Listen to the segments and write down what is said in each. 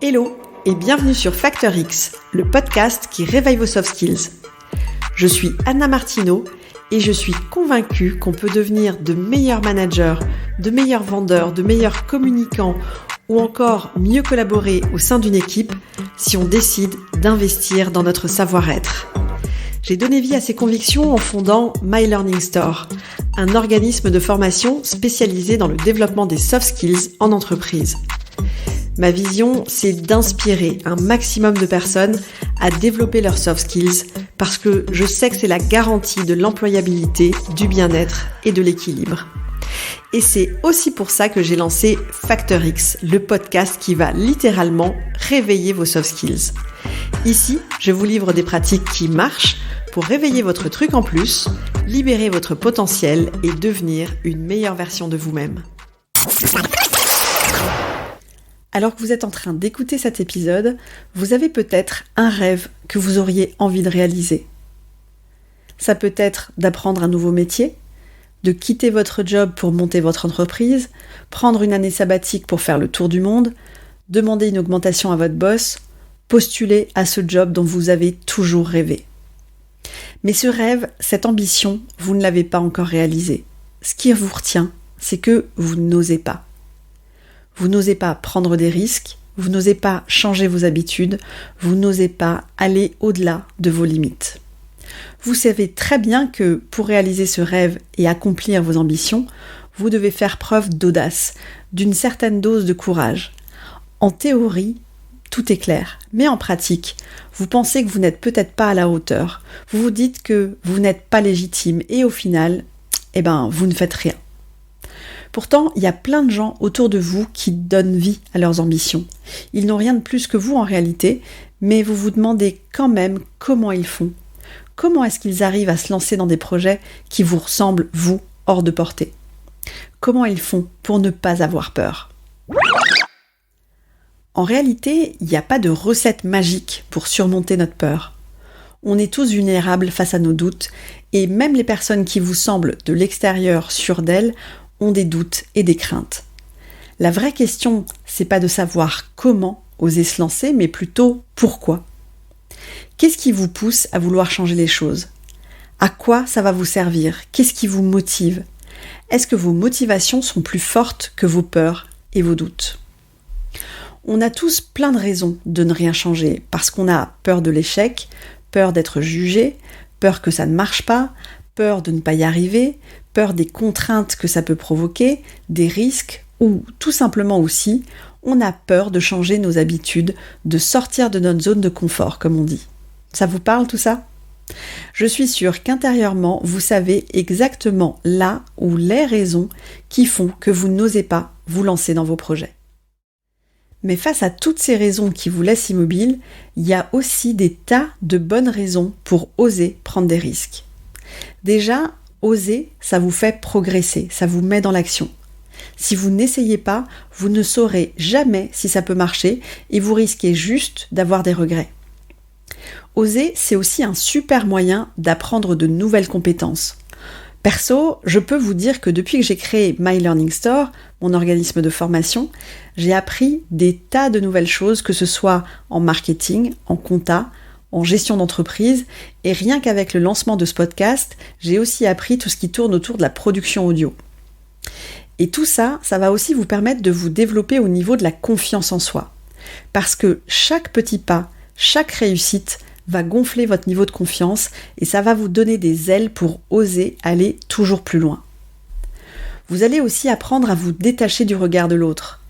Hello et bienvenue sur Factor X, le podcast qui réveille vos soft skills. Je suis Anna Martineau et je suis convaincue qu'on peut devenir de meilleurs managers, de meilleurs vendeurs, de meilleurs communicants ou encore mieux collaborer au sein d'une équipe si on décide d'investir dans notre savoir-être. J'ai donné vie à ces convictions en fondant My Learning Store, un organisme de formation spécialisé dans le développement des soft skills en entreprise. Ma vision, c'est d'inspirer un maximum de personnes à développer leurs soft skills parce que je sais que c'est la garantie de l'employabilité, du bien-être et de l'équilibre. Et c'est aussi pour ça que j'ai lancé Factor X, le podcast qui va littéralement réveiller vos soft skills. Ici, je vous livre des pratiques qui marchent pour réveiller votre truc en plus, libérer votre potentiel et devenir une meilleure version de vous-même. Alors que vous êtes en train d'écouter cet épisode, vous avez peut-être un rêve que vous auriez envie de réaliser. Ça peut être d'apprendre un nouveau métier, de quitter votre job pour monter votre entreprise, prendre une année sabbatique pour faire le tour du monde, demander une augmentation à votre boss, postuler à ce job dont vous avez toujours rêvé. Mais ce rêve, cette ambition, vous ne l'avez pas encore réalisé. Ce qui vous retient, c'est que vous n'osez pas. Vous n'osez pas prendre des risques, vous n'osez pas changer vos habitudes, vous n'osez pas aller au-delà de vos limites. Vous savez très bien que pour réaliser ce rêve et accomplir vos ambitions, vous devez faire preuve d'audace, d'une certaine dose de courage. En théorie, tout est clair, mais en pratique, vous pensez que vous n'êtes peut-être pas à la hauteur, vous vous dites que vous n'êtes pas légitime et au final, vous ne faites rien. Pourtant, il y a plein de gens autour de vous qui donnent vie à leurs ambitions. Ils n'ont rien de plus que vous en réalité, mais vous vous demandez quand même comment ils font. Comment est-ce qu'ils arrivent à se lancer dans des projets qui vous ressemblent, vous, hors de portée? Comment ils font pour ne pas avoir peur? En réalité, il n'y a pas de recette magique pour surmonter notre peur. On est tous vulnérables face à nos doutes, et même les personnes qui vous semblent de l'extérieur sûres d'elles ont des doutes et des craintes. La vraie question, c'est pas de savoir comment oser se lancer, mais plutôt pourquoi. Qu'est-ce qui vous pousse à vouloir changer les choses? À quoi ça va vous servir? Qu'est-ce qui vous motive? Est-ce que vos motivations sont plus fortes que vos peurs et vos doutes? On a tous plein de raisons de ne rien changer, parce qu'on a peur de l'échec, peur d'être jugé, peur que ça ne marche pas, peur de ne pas y arriver, peur des contraintes que ça peut provoquer, des risques, ou tout simplement aussi, on a peur de changer nos habitudes, de sortir de notre zone de confort, comme on dit. Ça vous parle tout ça? Je suis sûre qu'intérieurement, vous savez exactement là ou les raisons qui font que vous n'osez pas vous lancer dans vos projets. Mais face à toutes ces raisons qui vous laissent immobile, il y a aussi des tas de bonnes raisons pour oser prendre des risques. Déjà, oser, ça vous fait progresser, ça vous met dans l'action. Si vous n'essayez pas, vous ne saurez jamais si ça peut marcher et vous risquez juste d'avoir des regrets. Oser, c'est aussi un super moyen d'apprendre de nouvelles compétences. Perso, je peux vous dire que depuis que j'ai créé My Learning Store, mon organisme de formation, j'ai appris des tas de nouvelles choses, que ce soit en marketing, en compta, en gestion d'entreprise, et rien qu'avec le lancement de ce podcast, j'ai aussi appris tout ce qui tourne autour de la production audio. Et tout ça, ça va aussi vous permettre de vous développer au niveau de la confiance en soi. Parce que chaque petit pas, chaque réussite va gonfler votre niveau de confiance et ça va vous donner des ailes pour oser aller toujours plus loin. Vous allez aussi apprendre à vous détacher du regard de l'autre.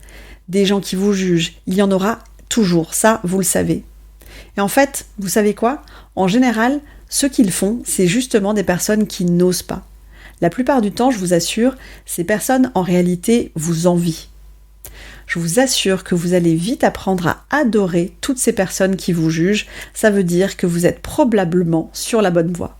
Des gens qui vous jugent, il y en aura toujours, ça vous le savez. Et en fait, vous savez quoi? En général, ce qu'ils font, c'est justement des personnes qui n'osent pas. La plupart du temps, je vous assure, ces personnes en réalité vous envient. Je vous assure que vous allez vite apprendre à adorer toutes ces personnes qui vous jugent. Ça veut dire que vous êtes probablement sur la bonne voie.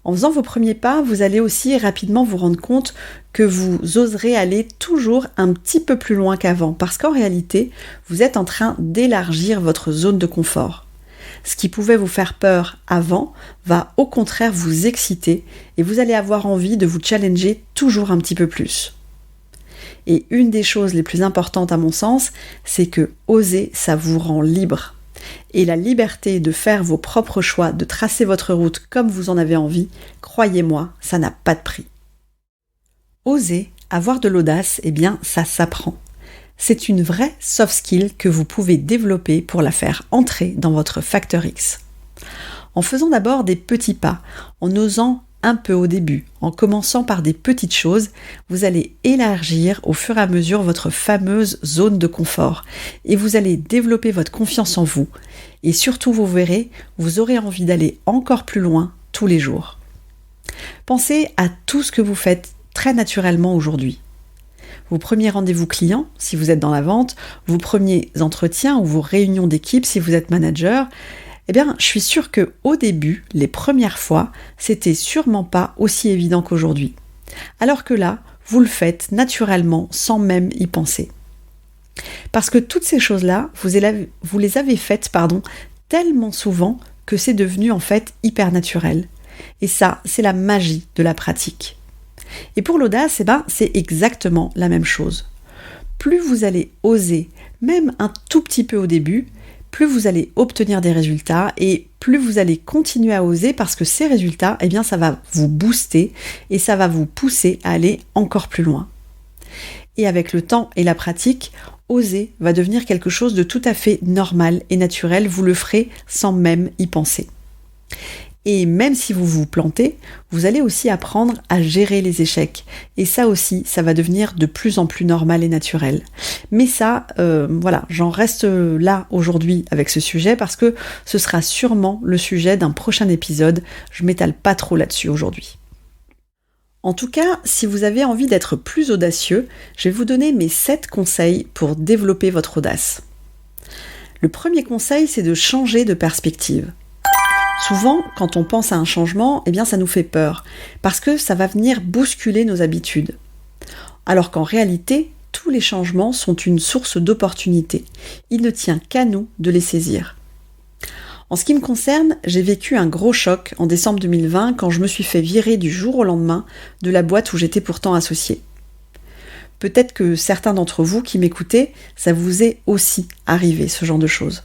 En faisant vos premiers pas, vous allez aussi rapidement vous rendre compte que vous oserez aller toujours un petit peu plus loin qu'avant, parce qu'en réalité, vous êtes en train d'élargir votre zone de confort. Ce qui pouvait vous faire peur avant va au contraire vous exciter et vous allez avoir envie de vous challenger toujours un petit peu plus. Et une des choses les plus importantes à mon sens, c'est que oser, ça vous rend libre. Et la liberté de faire vos propres choix, de tracer votre route comme vous en avez envie, croyez-moi, ça n'a pas de prix. Oser, avoir de l'audace, eh bien, ça s'apprend. C'est une vraie soft skill que vous pouvez développer pour la faire entrer dans votre facteur X. En faisant d'abord des petits pas, en osant un peu au début, en commençant par des petites choses, vous allez élargir au fur et à mesure votre fameuse zone de confort et vous allez développer votre confiance en vous et surtout vous verrez, vous aurez envie d'aller encore plus loin tous les jours. Pensez à tout ce que vous faites très naturellement aujourd'hui. Vos premiers rendez-vous clients, si vous êtes dans la vente, vos premiers entretiens ou vos réunions d'équipe, si vous êtes manager, eh bien, je suis sûre qu'au début, les premières fois, c'était sûrement pas aussi évident qu'aujourd'hui. Alors que là, vous le faites naturellement, sans même y penser. Parce que toutes ces choses-là, vous les avez faites, tellement souvent que c'est devenu en fait hyper naturel. Et ça, c'est la magie de la pratique. Et pour l'audace, c'est exactement la même chose. Plus vous allez oser, même un tout petit peu au début, plus vous allez obtenir des résultats et plus vous allez continuer à oser parce que ces résultats, eh bien, ça va vous booster et ça va vous pousser à aller encore plus loin. Et avec le temps et la pratique, oser va devenir quelque chose de tout à fait normal et naturel, vous le ferez sans même y penser. Et même si vous vous plantez, vous allez aussi apprendre à gérer les échecs. Et ça aussi, ça va devenir de plus en plus normal et naturel. Mais ça, j'en reste là aujourd'hui avec ce sujet parce que ce sera sûrement le sujet d'un prochain épisode. Je m'étale pas trop là-dessus aujourd'hui. En tout cas, si vous avez envie d'être plus audacieux, je vais vous donner mes 7 conseils pour développer votre audace. Le premier conseil, c'est de changer de perspective. Souvent, quand on pense à un changement, eh bien, ça nous fait peur, parce que ça va venir bousculer nos habitudes. Alors qu'en réalité, tous les changements sont une source d'opportunités. Il ne tient qu'à nous de les saisir. En ce qui me concerne, j'ai vécu un gros choc en décembre 2020 quand je me suis fait virer du jour au lendemain de la boîte où j'étais pourtant associée. Peut-être que certains d'entre vous qui m'écoutez, ça vous est aussi arrivé, ce genre de choses.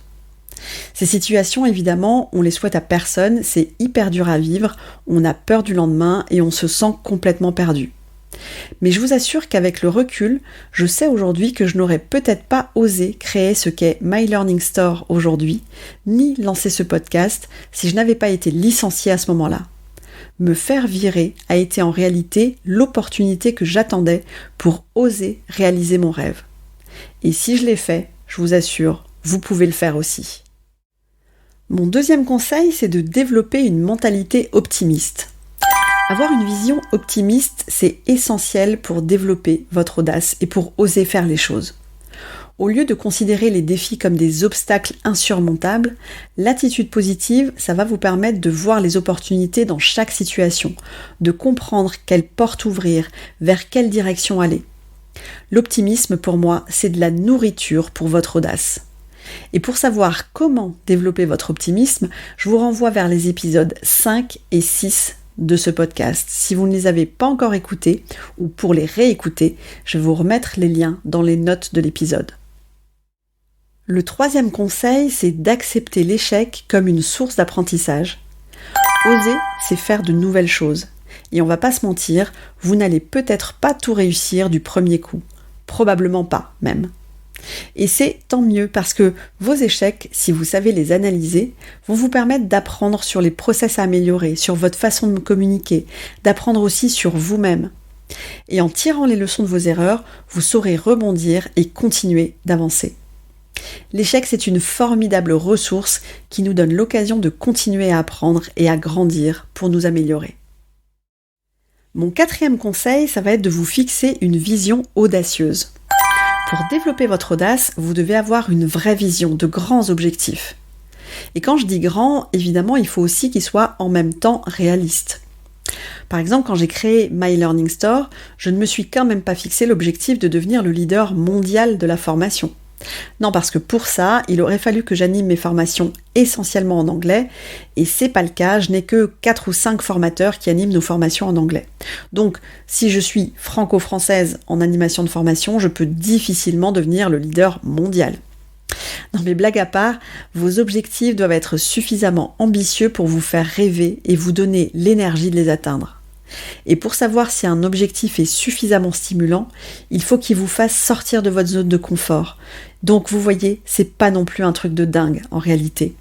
Ces situations, évidemment, on les souhaite à personne, c'est hyper dur à vivre, on a peur du lendemain et on se sent complètement perdu. Mais je vous assure qu'avec le recul, je sais aujourd'hui que je n'aurais peut-être pas osé créer ce qu'est My Learning Store aujourd'hui, ni lancer ce podcast si je n'avais pas été licenciée à ce moment-là. Me faire virer a été en réalité l'opportunité que j'attendais pour oser réaliser mon rêve. Et si je l'ai fait, je vous assure, vous pouvez le faire aussi. Mon deuxième conseil, c'est de développer une mentalité optimiste. Avoir une vision optimiste, c'est essentiel pour développer votre audace et pour oser faire les choses. Au lieu de considérer les défis comme des obstacles insurmontables, l'attitude positive, ça va vous permettre de voir les opportunités dans chaque situation, de comprendre quelle porte ouvrir, vers quelle direction aller. L'optimisme, pour moi, c'est de la nourriture pour votre audace. Et pour savoir comment développer votre optimisme, je vous renvoie vers les épisodes 5 et 6 de ce podcast. Si vous ne les avez pas encore écoutés, ou pour les réécouter, je vais vous remettre les liens dans les notes de l'épisode. Le troisième conseil, c'est d'accepter l'échec comme une source d'apprentissage. Oser, c'est faire de nouvelles choses. Et on va pas se mentir, vous n'allez peut-être pas tout réussir du premier coup. Probablement pas, même. Et c'est tant mieux parce que vos échecs, si vous savez les analyser, vont vous permettre d'apprendre sur les process à améliorer, sur votre façon de communiquer, d'apprendre aussi sur vous-même. Et en tirant les leçons de vos erreurs, vous saurez rebondir et continuer d'avancer. L'échec, c'est une formidable ressource qui nous donne l'occasion de continuer à apprendre et à grandir pour nous améliorer. Mon quatrième conseil, ça va être de vous fixer une vision audacieuse. Pour développer votre audace, vous devez avoir une vraie vision, de grands objectifs. Et quand je dis grand, évidemment, il faut aussi qu'ils soient en même temps réalistes. Par exemple, quand j'ai créé My Learning Store, je ne me suis quand même pas fixé l'objectif de devenir le leader mondial de la formation. Non, parce que pour ça, il aurait fallu que j'anime mes formations essentiellement en anglais, et c'est pas le cas, je n'ai que 4 ou 5 formateurs qui animent nos formations en anglais. Donc, si je suis franco-française en animation de formation, je peux difficilement devenir le leader mondial. Non mais blague à part, vos objectifs doivent être suffisamment ambitieux pour vous faire rêver et vous donner l'énergie de les atteindre. Et pour savoir si un objectif est suffisamment stimulant, il faut qu'il vous fasse sortir de votre zone de confort. Donc vous voyez, c'est pas non plus un truc de dingue en réalité.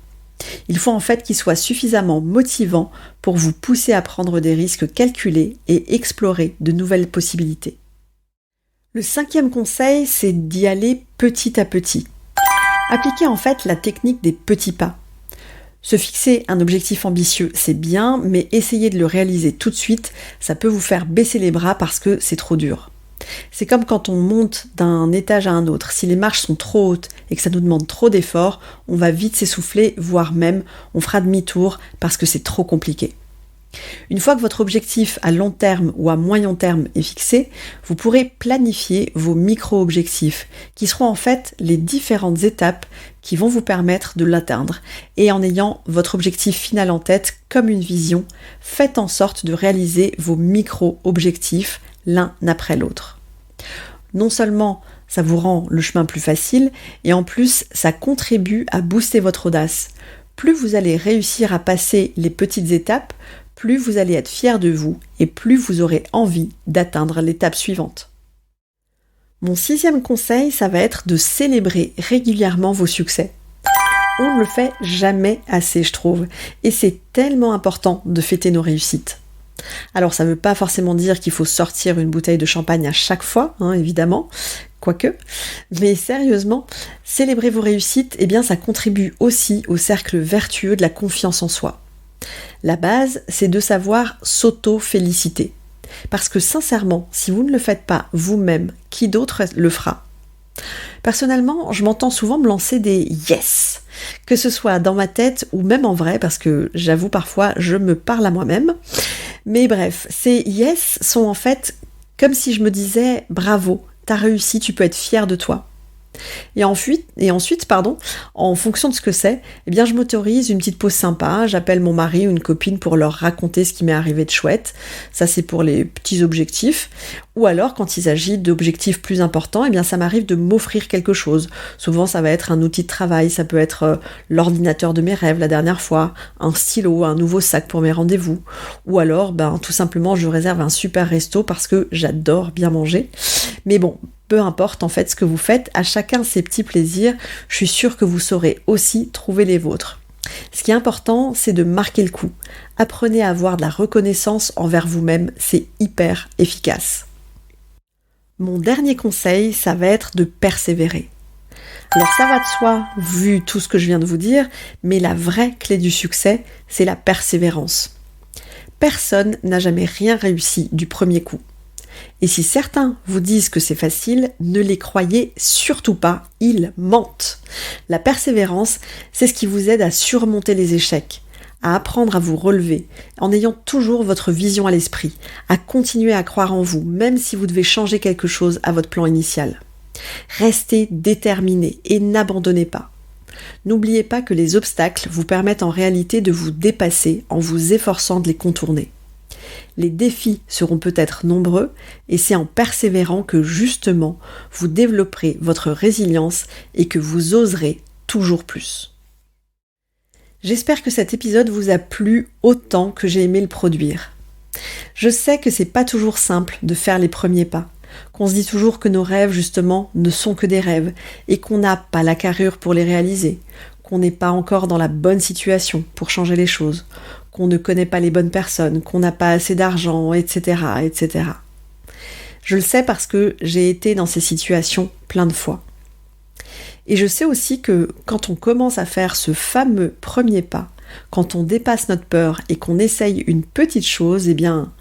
Il faut en fait qu'il soit suffisamment motivant pour vous pousser à prendre des risques calculés et explorer de nouvelles possibilités. Le 5e conseil, c'est d'y aller petit à petit. Appliquez en fait la technique des petits pas. Se fixer un objectif ambitieux, c'est bien, mais essayer de le réaliser tout de suite, ça peut vous faire baisser les bras parce que c'est trop dur. C'est comme quand on monte d'un étage à un autre. Si les marches sont trop hautes et que ça nous demande trop d'efforts, on va vite s'essouffler, voire même on fera demi-tour parce que c'est trop compliqué. Une fois que votre objectif à long terme ou à moyen terme est fixé, vous pourrez planifier vos micro-objectifs, qui seront en fait les différentes étapes qui vont vous permettre de l'atteindre. Et en ayant votre objectif final en tête comme une vision, faites en sorte de réaliser vos micro-objectifs l'un après l'autre. Non seulement ça vous rend le chemin plus facile, et en plus ça contribue à booster votre audace. Plus vous allez réussir à passer les petites étapes, plus vous allez être fier de vous et plus vous aurez envie d'atteindre l'étape suivante. Mon 6e conseil, ça va être de célébrer régulièrement vos succès. On ne le fait jamais assez, je trouve, et c'est tellement important de fêter nos réussites. Alors ça ne veut pas forcément dire qu'il faut sortir une bouteille de champagne à chaque fois, évidemment, quoique, mais sérieusement, célébrer vos réussites, eh bien ça contribue aussi au cercle vertueux de la confiance en soi. La base, c'est de savoir s'auto-féliciter. Parce que sincèrement, si vous ne le faites pas vous-même, qui d'autre le fera ? Personnellement, je m'entends souvent me lancer des « yes », que ce soit dans ma tête ou même en vrai, parce que j'avoue parfois, je me parle à moi-même. Mais bref, ces « yes » sont en fait comme si je me disais « bravo, t'as réussi, tu peux être fier de toi ». Et ensuite, en fonction de ce que c'est, eh bien je m'autorise une petite pause sympa, j'appelle mon mari ou une copine pour leur raconter ce qui m'est arrivé de chouette. Ça c'est pour les petits objectifs. Ou alors quand il s'agit d'objectifs plus importants, eh bien ça m'arrive de m'offrir quelque chose. Souvent ça va être un outil de travail, ça peut être l'ordinateur de mes rêves la dernière fois, un stylo, un nouveau sac pour mes rendez-vous. Ou alors tout simplement je réserve un super resto parce que j'adore bien manger. Mais bon, peu importe en fait ce que vous faites, à chacun ses petits plaisirs, je suis sûre que vous saurez aussi trouver les vôtres. Ce qui est important, c'est de marquer le coup. Apprenez à avoir de la reconnaissance envers vous-même, c'est hyper efficace. Mon dernier conseil, ça va être de persévérer. Alors ça va de soi, vu tout ce que je viens de vous dire, mais la vraie clé du succès, c'est la persévérance. Personne n'a jamais rien réussi du premier coup. Et si certains vous disent que c'est facile, ne les croyez surtout pas, ils mentent. La persévérance, c'est ce qui vous aide à surmonter les échecs, à apprendre à vous relever, en ayant toujours votre vision à l'esprit, à continuer à croire en vous, même si vous devez changer quelque chose à votre plan initial. Restez déterminés et n'abandonnez pas. N'oubliez pas que les obstacles vous permettent en réalité de vous dépasser en vous efforçant de les contourner. Les défis seront peut-être nombreux et c'est en persévérant que justement vous développerez votre résilience et que vous oserez toujours plus. J'espère que cet épisode vous a plu autant que j'ai aimé le produire. Je sais que c'est pas toujours simple de faire les premiers pas, qu'on se dit toujours que nos rêves justement ne sont que des rêves et qu'on n'a pas la carrure pour les réaliser, qu'on n'est pas encore dans la bonne situation pour changer les choses, qu'on ne connaît pas les bonnes personnes, qu'on n'a pas assez d'argent, etc., etc. Je le sais parce que j'ai été dans ces situations plein de fois. Et je sais aussi que quand on commence à faire ce fameux premier pas, quand on dépasse notre peur et qu'on essaye une petite chose, eh bien,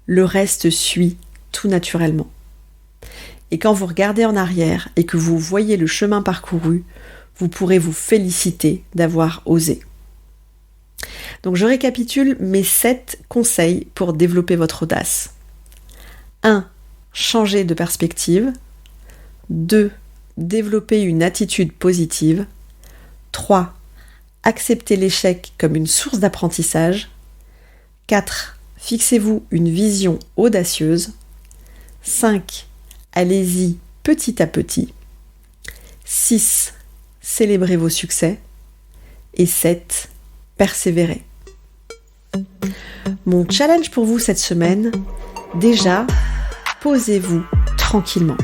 le reste suit tout naturellement. Et quand vous regardez en arrière et que vous voyez le chemin parcouru, vous pourrez vous féliciter d'avoir osé. Donc je récapitule mes 7 conseils pour développer votre audace. 1. Changer de perspective. 2. développer une attitude positive. 3. Accepter l'échec comme une source d'apprentissage. 4. Fixez-vous une vision audacieuse. 5. Allez-y petit à petit. 6. Célébrez vos succès. Et 7. Persévérez. Mon challenge pour vous cette semaine, déjà, posez-vous tranquillement.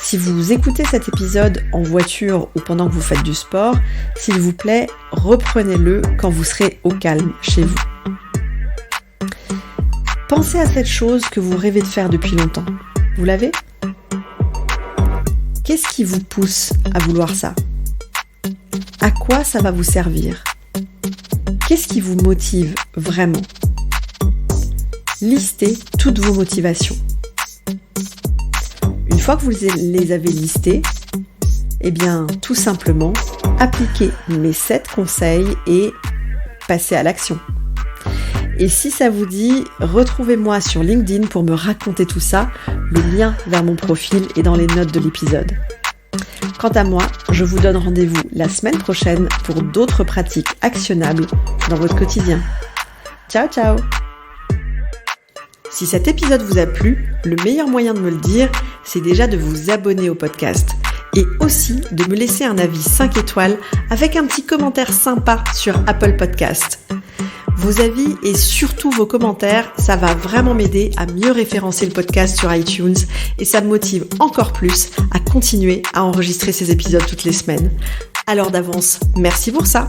Si vous écoutez cet épisode en voiture ou pendant que vous faites du sport, s'il vous plaît, reprenez-le quand vous serez au calme chez vous. Pensez à cette chose que vous rêvez de faire depuis longtemps. Vous l'avez ? Qu'est-ce qui vous pousse à vouloir ça ? À quoi ça va vous servir ? Qu'est-ce qui vous motive vraiment ? Listez toutes vos motivations. Une fois que vous les avez listées, eh bien, tout simplement, appliquez mes 7 conseils et passez à l'action. Et si ça vous dit, retrouvez-moi sur LinkedIn pour me raconter tout ça. Le lien vers mon profil est dans les notes de l'épisode. Quant à moi, je vous donne rendez-vous la semaine prochaine pour d'autres pratiques actionnables dans votre quotidien. Ciao, ciao! Si cet épisode vous a plu, le meilleur moyen de me le dire, c'est déjà de vous abonner au podcast et aussi de me laisser un avis 5 étoiles avec un petit commentaire sympa sur Apple Podcast. Vos avis et surtout vos commentaires, ça va vraiment m'aider à mieux référencer le podcast sur iTunes et ça me motive encore plus à continuer à enregistrer ces épisodes toutes les semaines. Alors d'avance, merci pour ça!